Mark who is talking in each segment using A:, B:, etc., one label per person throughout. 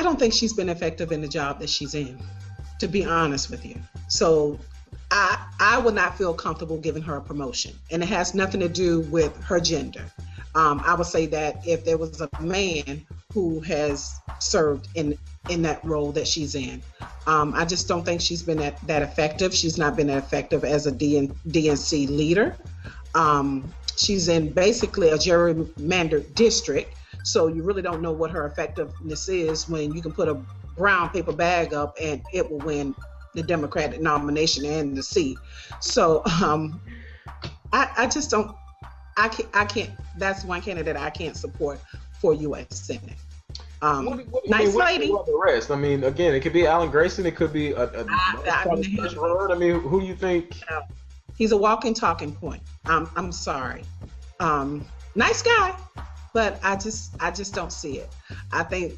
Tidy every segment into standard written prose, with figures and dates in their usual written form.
A: I don't think she's been effective in the job that she's in, to be honest with you. So I would not feel comfortable giving her a promotion, and it has nothing to do with her gender. I would say that if there was a man who has served in that role that she's in, I just don't think she's been that effective. She's not been that effective as a DNC leader. She's in basically a gerrymandered district, so you really don't know what her effectiveness is when you can put a brown paper bag up and it will win the Democratic nomination and the seat. So I just don't. I can't. That's one candidate I can't support for U.S. Senate. Nice lady.
B: The rest. I mean, again, it could be Alan Grayson. It could be I mean, who do you think?
A: He's a walking talking point. I'm sorry. Nice guy, but I just don't see it. I think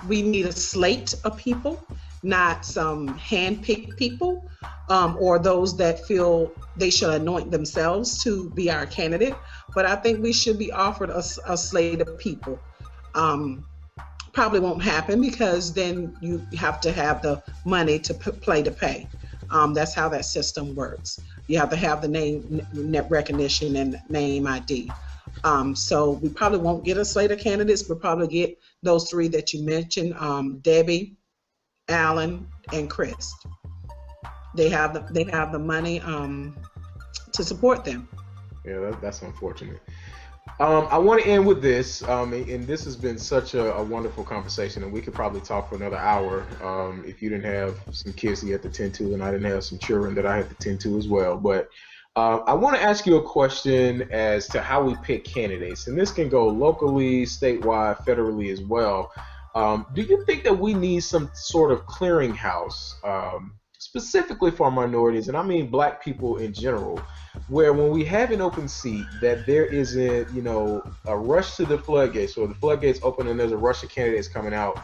A: we need a slate of people, not some hand-picked people, or those that feel they should anoint themselves to be our candidate. But I think we should be offered a slate of people. Probably won't happen because then you have to have the money to pay. That's how that system works. You have to have the name recognition and name ID. So we probably won't get a slate of candidates. We'll probably get those three that you mentioned, Debbie, Alan, and Chris. They have the money to support them.
B: Yeah, that's unfortunate. I want to end with this, and this has been such a wonderful conversation, and we could probably talk for another hour if you didn't have some kids that you had to tend to, and I didn't have some children that I had to tend to as well. But I want to ask you a question as to how we pick candidates, and this can go locally, statewide, federally as well. Do you think that we need some sort of clearinghouse, specifically for minorities, and I mean Black people in general, where when we have an open seat, that there isn't, a rush to the floodgates, or the floodgates open and there's a rush of candidates coming out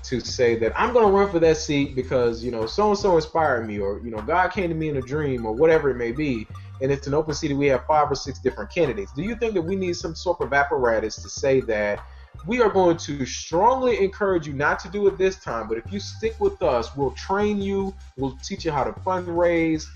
B: to say that I'm going to run for that seat because, so-and-so inspired me, or, God came to me in a dream, or whatever it may be, and it's an open seat and we have 5 or 6 different candidates. Do you think that we need some sort of apparatus to say that we are going to strongly encourage you not to do it this time, but if you stick with us, we'll train you, we'll teach you how to fundraise,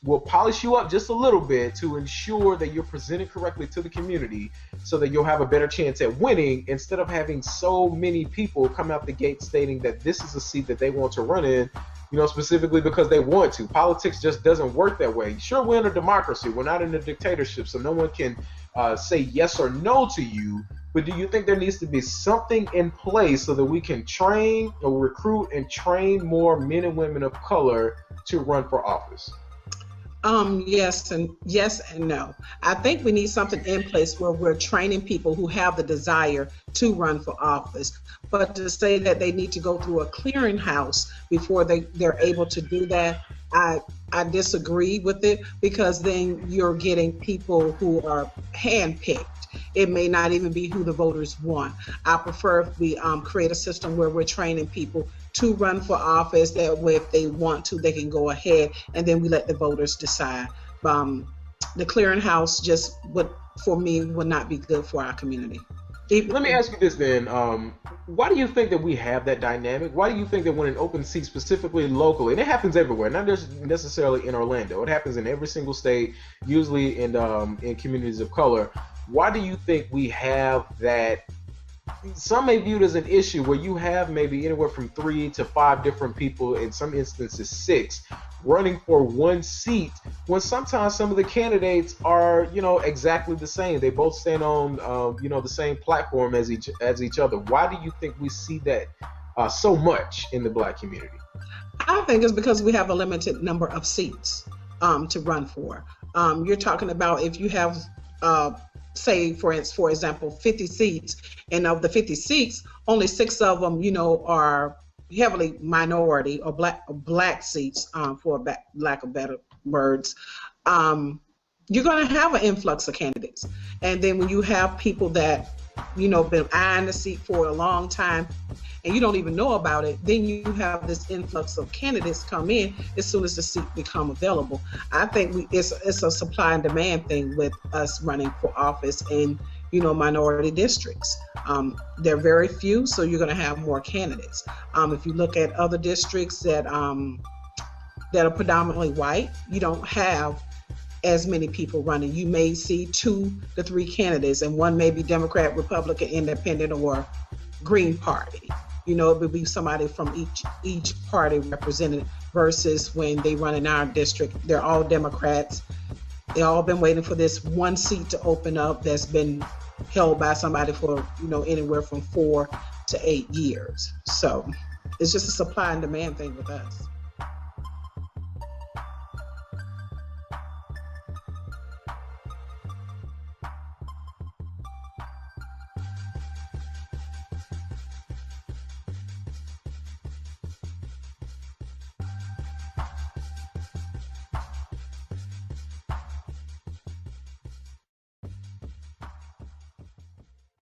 B: we'll polish you up just a little bit to ensure that you're presented correctly to the community so that you'll have a better chance at winning, instead of having so many people come out the gate stating that this is a seat that they want to run in, specifically because they want to. Politics just doesn't work that way. Sure, we're in a democracy. We're not in a dictatorship, so no one can say yes or no to you. But do you think there needs to be something in place so that we can train or recruit and train more men and women of color to run for office?
A: Yes and no. I think we need something in place where we're training people who have the desire to run for office. But to say that they need to go through a clearinghouse before they're able to do that, I disagree with it, because then you're getting people who are handpicked. It may not even be who the voters want. I prefer if we create a system where we're training people to run for office. That way, if they want to, they can go ahead, and then we let the voters decide. The clearinghouse for me, would not be good for our community.
B: Let me ask you this then. Why do you think that we have that dynamic? Why do you think that when an open seat, specifically locally, and it happens everywhere, not just necessarily in Orlando, it happens in every single state, usually in communities of color, why do you think we have that? Some may view it as an issue where you have maybe anywhere from 3 to 5 different people, in some instances 6, running for one seat, when sometimes some of the candidates are, exactly the same. They both stand on, the same platform as each other. Why do you think we see that so much in the Black community?
A: I think it's because we have a limited number of seats to run for. You're talking about if you have say, for example, 50 seats, and of the 50 seats, only 6 of them, are heavily minority or black seats, for lack of better words. You're going to have an influx of candidates. And then when you have people that, been eyeing the seat for a long time, and you don't even know about it, then you have this influx of candidates come in as soon as the seat become available. I think it's a supply and demand thing with us running for office, and minority districts. They're very few, so you're going to have more candidates. If you look at other districts that are predominantly white, you don't have as many people running. You may see 2 to 3 candidates, and one may be Democrat, Republican, Independent, or Green Party. It would be somebody from each party represented, versus when they run in our district, they're all Democrats. They all been waiting for this one seat to open up that's been held by somebody for, anywhere from 4 to 8 years. So it's just a supply and demand thing with us.